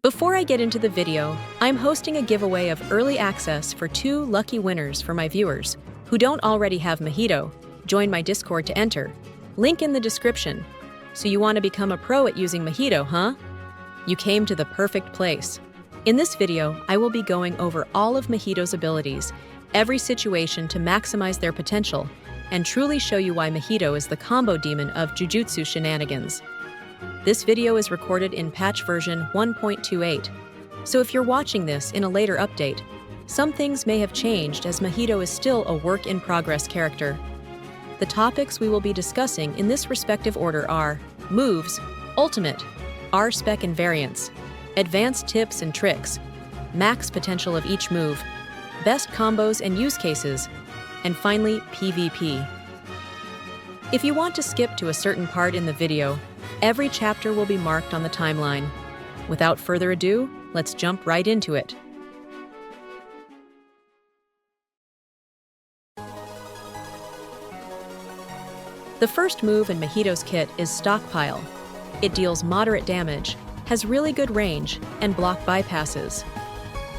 Before I get into the video, I'm hosting a giveaway of early access for 2 lucky winners for my viewers who don't already have Mahito. Join my Discord to enter. Link in the description. So you want to become a pro at using Mahito, huh? You came to the perfect place. In this video, I will be going over all of Mahito's abilities, every situation to maximize their potential, and truly show you why Mahito is the combo demon of Jujustsu Shenanigans. This video is recorded in patch version 1.28, so if you're watching this in a later update, some things may have changed as Mahito is still a work-in-progress character. The topics we will be discussing in this respective order are moves, ultimate, R-spec and Variants, advanced tips and tricks, max potential of each move, best combos and use cases, and finally, PvP. If you want to skip to a certain part in the video, every chapter will be marked on the timeline. Without further ado, let's jump right into it. The first move in Mahito's kit is Stockpile. It deals moderate damage, has really good range, and block bypasses.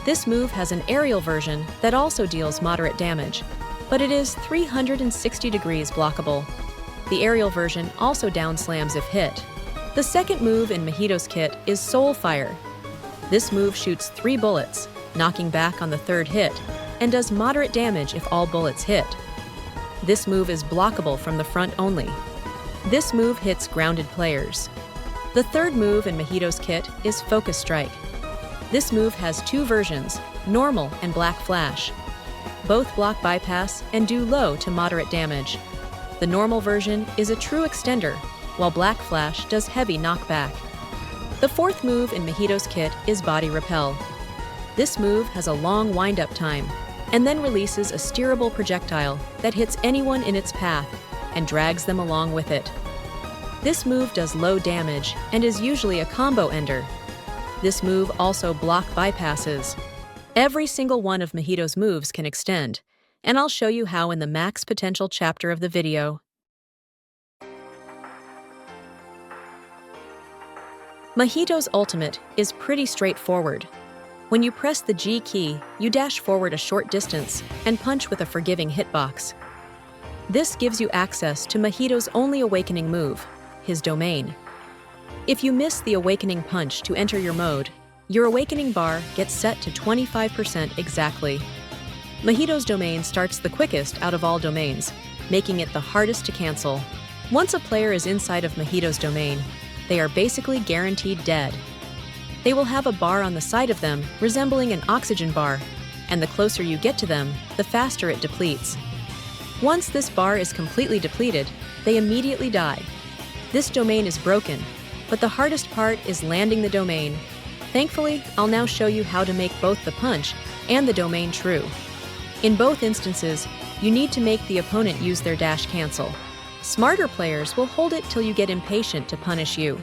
This move has an aerial version that also deals moderate damage, but it is 360 degrees blockable. The aerial version also downslams if hit. The second move in Mahito's kit is Soul Fire. This move shoots 3 bullets, knocking back on the third hit, and does moderate damage if all bullets hit. This move is blockable from the front only. This move hits grounded players. The third move in Mahito's kit is Focus Strike. This move has 2 versions, Normal and Black Flash. Both block bypass and do low to moderate damage. The normal version is a true extender, while Black Flash does heavy knockback. The fourth move in Mahito's kit is Body Repel. This move has a long wind-up time, and then releases a steerable projectile that hits anyone in its path and drags them along with it. This move does low damage and is usually a combo ender. This move also block bypasses. Every single one of Mahito's moves can extend, and I'll show you how in the max potential chapter of the video. Mahito's ultimate is pretty straightforward. When you press the G key, you dash forward a short distance and punch with a forgiving hitbox. This gives you access to Mahito's only awakening move, his domain. If you miss the awakening punch to enter your mode, your awakening bar gets set to 25% exactly. Mahito's domain starts the quickest out of all domains, making it the hardest to cancel. Once a player is inside of Mahito's domain, they are basically guaranteed dead. They will have a bar on the side of them resembling an oxygen bar, and the closer you get to them, the faster it depletes. Once this bar is completely depleted, they immediately die. This domain is broken, but the hardest part is landing the domain. Thankfully, I'll now show you how to make both the punch and the domain true. In both instances, you need to make the opponent use their dash cancel. Smarter players will hold it till you get impatient to punish you.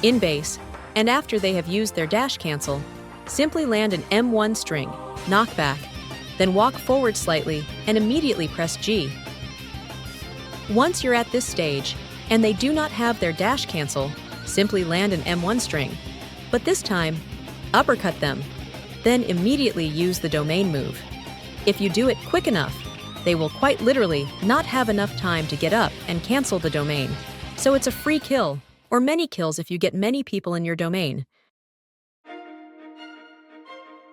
In base, and after they have used their dash cancel, simply land an M1 string, knockback, then walk forward slightly and immediately press G. Once you're at this stage, and they do not have their dash cancel, simply land an M1 string, but this time, uppercut them, then immediately use the domain move. If you do it quick enough, they will quite literally not have enough time to get up and cancel the domain, so it's a free kill, or many kills if you get many people in your domain.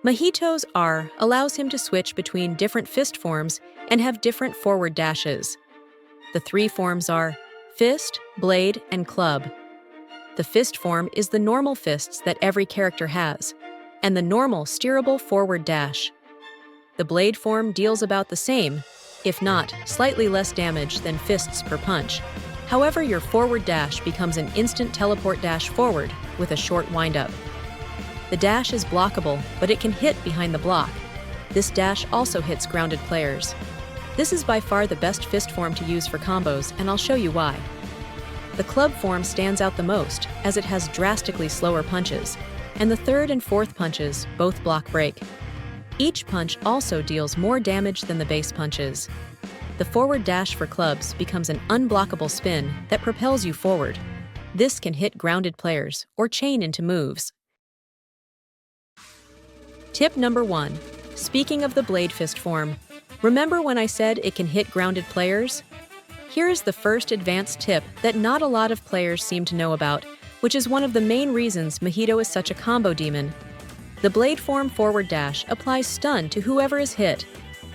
Mahito's R allows him to switch between different fist forms and have different forward dashes. The 3 forms are Fist, Blade, and Club. The fist form is the normal fists that every character has, and the normal steerable forward dash. The Blade form deals about the same, if not slightly less damage than fists per punch. However, your forward dash becomes an instant teleport dash forward with a short windup. The dash is blockable, but it can hit behind the block. This dash also hits grounded players. This is by far the best fist form to use for combos, and I'll show you why. The club form stands out the most, as it has drastically slower punches, and the third and fourth punches both block break. Each punch also deals more damage than the base punches. The forward dash for clubs becomes an unblockable spin that propels you forward. This can hit grounded players or chain into moves. Tip number 1. Speaking of the blade fist form, remember when I said it can hit grounded players? Here is the first advanced tip that not a lot of players seem to know about, which is one of the main reasons Mahito is such a combo demon. The blade form forward dash applies stun to whoever is hit,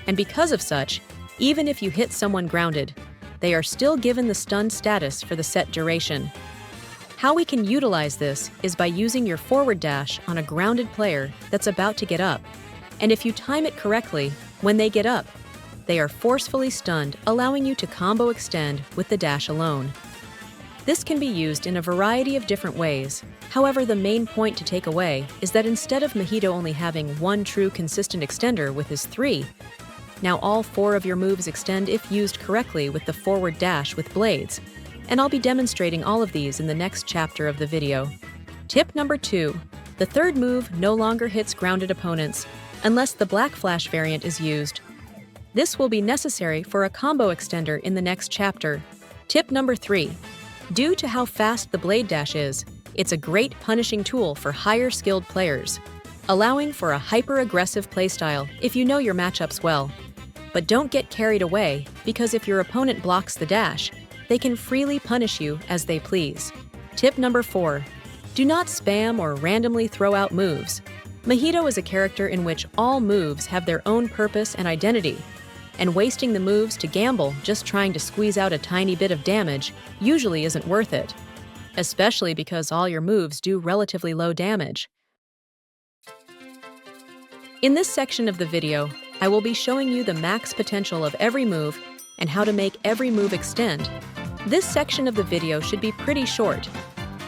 and because of such, even if you hit someone grounded, they are still given the stun status for the set duration. How we can utilize this is by using your forward dash on a grounded player that's about to get up, and if you time it correctly, when they get up, they are forcefully stunned, allowing you to combo extend with the dash alone. This can be used in a variety of different ways. However, the main point to take away is that instead of Mahito only having one true consistent extender with his 3, now all 4 of your moves extend if used correctly with the forward dash with blades, and I'll be demonstrating all of these in the next chapter of the video. Tip number 2. The third move no longer hits grounded opponents unless the Black Flash variant is used. This will be necessary for a combo extender in the next chapter. Tip number 3. Due to how fast the blade dash is, it's a great punishing tool for higher skilled players, allowing for a hyper-aggressive playstyle if you know your matchups well. But don't get carried away, because if your opponent blocks the dash, they can freely punish you as they please. Tip number 4. Do not spam or randomly throw out moves. Mahito is a character in which all moves have their own purpose and identity, and wasting the moves to gamble just trying to squeeze out a tiny bit of damage usually isn't worth it, especially because all your moves do relatively low damage. In this section of the video, I will be showing you the max potential of every move and how to make every move extend. This section of the video should be pretty short.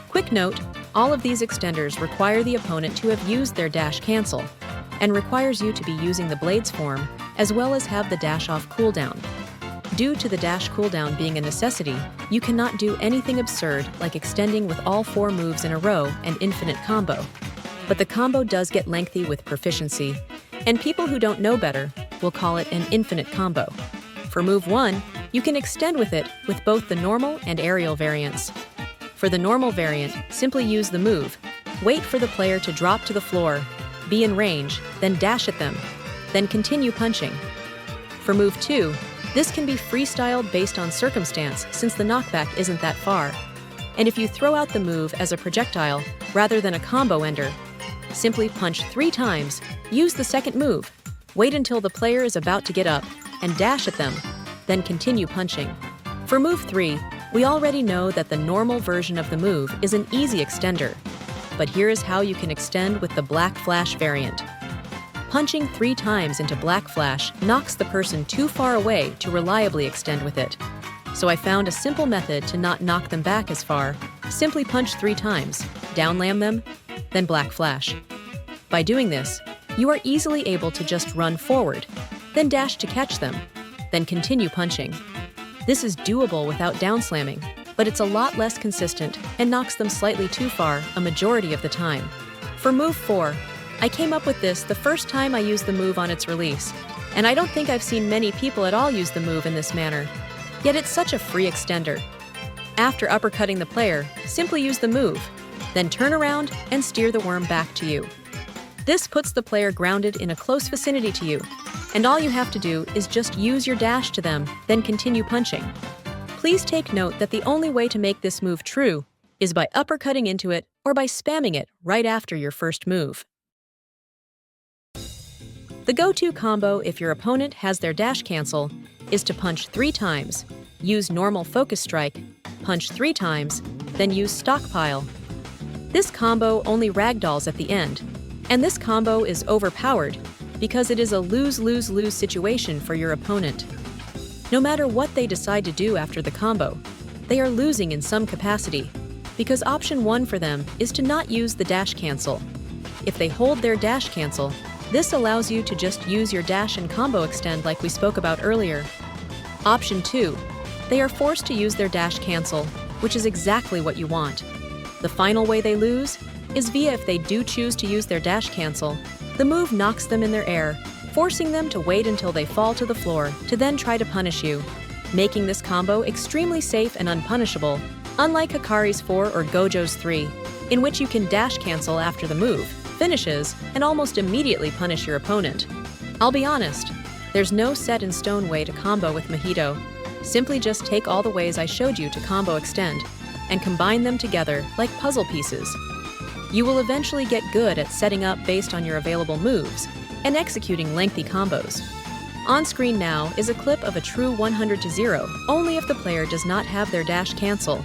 Quick note, all of these extenders require the opponent to have used their dash cancel, and requires you to be using the blades form as well as have the dash off cooldown. Due to the dash cooldown being a necessity, you cannot do anything absurd like extending with all 4 moves in a row and infinite combo. But the combo does get lengthy with proficiency, and people who don't know better will call it an infinite combo. For move 1, you can extend with it with both the normal and aerial variants. For the normal variant, simply use the move, wait for the player to drop to the floor, be in range, then dash at them, then continue punching. For move 2, this can be freestyled based on circumstance since the knockback isn't that far. And if you throw out the move as a projectile rather than a combo ender, simply punch 3 times, use the second move, wait until the player is about to get up, and dash at them, then continue punching. For move 3, we already know that the normal version of the move is an easy extender, but here is how you can extend with the Black Flash variant. Punching 3 times into Black Flash knocks the person too far away to reliably extend with it. So I found a simple method to not knock them back as far. Simply punch 3 times, downlam them, then Black Flash. By doing this, you are easily able to just run forward, then dash to catch them, then continue punching. This is doable without downslamming, but it's a lot less consistent and knocks them slightly too far a majority of the time. For move 4, I came up with this the first time I used the move on its release, and I don't think I've seen many people at all use the move in this manner. Yet it's such a free extender. After uppercutting the player, simply use the move, then turn around and steer the worm back to you. This puts the player grounded in a close vicinity to you, and all you have to do is just use your dash to them, then continue punching. Please take note that the only way to make this move true is by uppercutting into it or by spamming it right after your first move. The go-to combo if your opponent has their dash cancel is to punch 3 times, use normal focus strike, punch 3 times, then use stockpile. This combo only ragdolls at the end, and this combo is overpowered because it is a lose-lose-lose situation for your opponent. No matter what they decide to do after the combo, they are losing in some capacity, because option 1 for them is to not use the dash cancel. If they hold their dash cancel, this allows you to just use your dash and combo extend like we spoke about earlier. Option 2, they are forced to use their dash cancel, which is exactly what you want. The final way they lose is via if they do choose to use their dash cancel, the move knocks them in their air, forcing them to wait until they fall to the floor to then try to punish you, making this combo extremely safe and unpunishable, unlike Hikari's 4 or Gojo's 3, in which you can dash cancel after the move, finishes, and almost immediately punish your opponent. I'll be honest, there's no set-in-stone way to combo with Mahito. Simply just take all the ways I showed you to combo extend, and combine them together like puzzle pieces. You will eventually get good at setting up based on your available moves, and executing lengthy combos. On screen now is a clip of a true 100-0, only if the player does not have their dash cancel.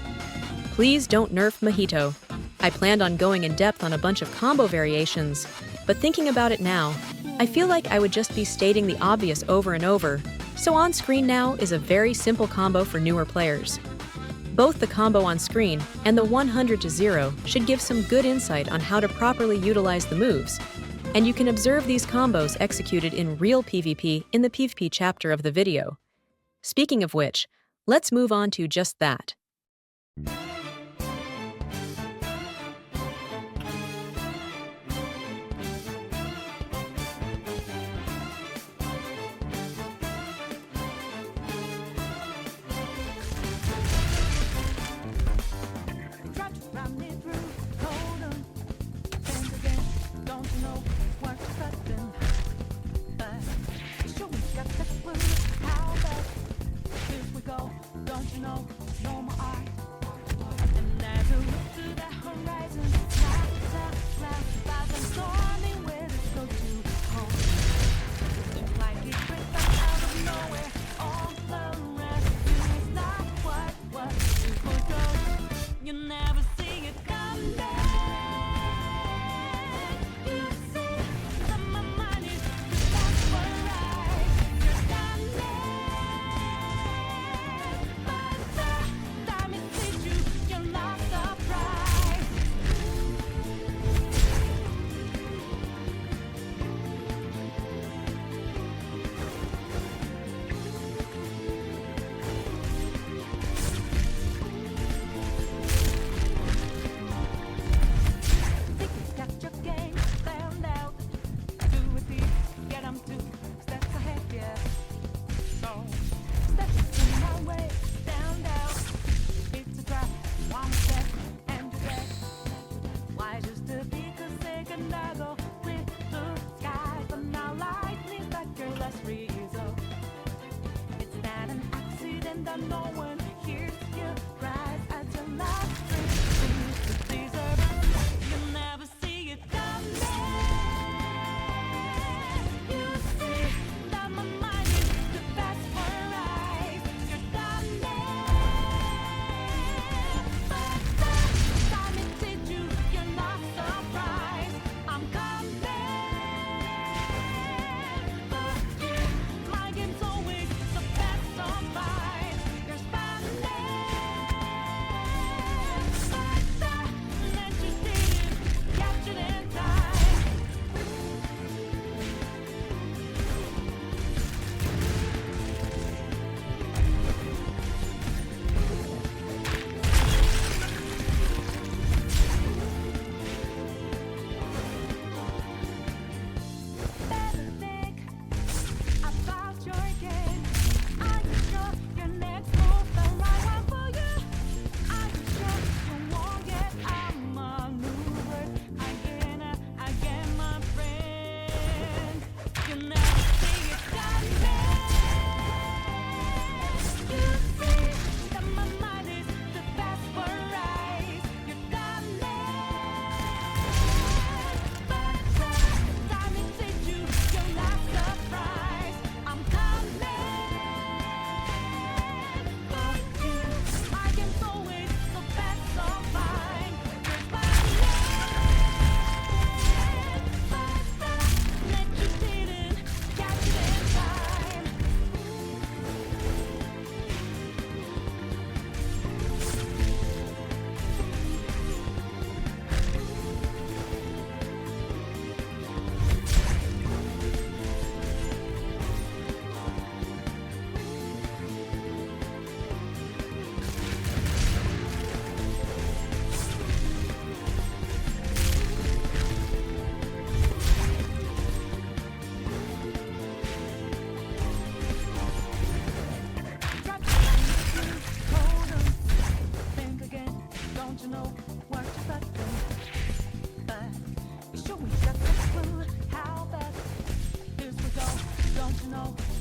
Please don't nerf Mahito. I planned on going in depth on a bunch of combo variations, but thinking about it now, I feel like I would just be stating the obvious over and over, so on screen now is a very simple combo for newer players. Both the combo on screen and the 100-0 should give some good insight on how to properly utilize the moves, and you can observe these combos executed in real PvP in the PvP chapter of the video. Speaking of which, let's move on to just that. don't you know?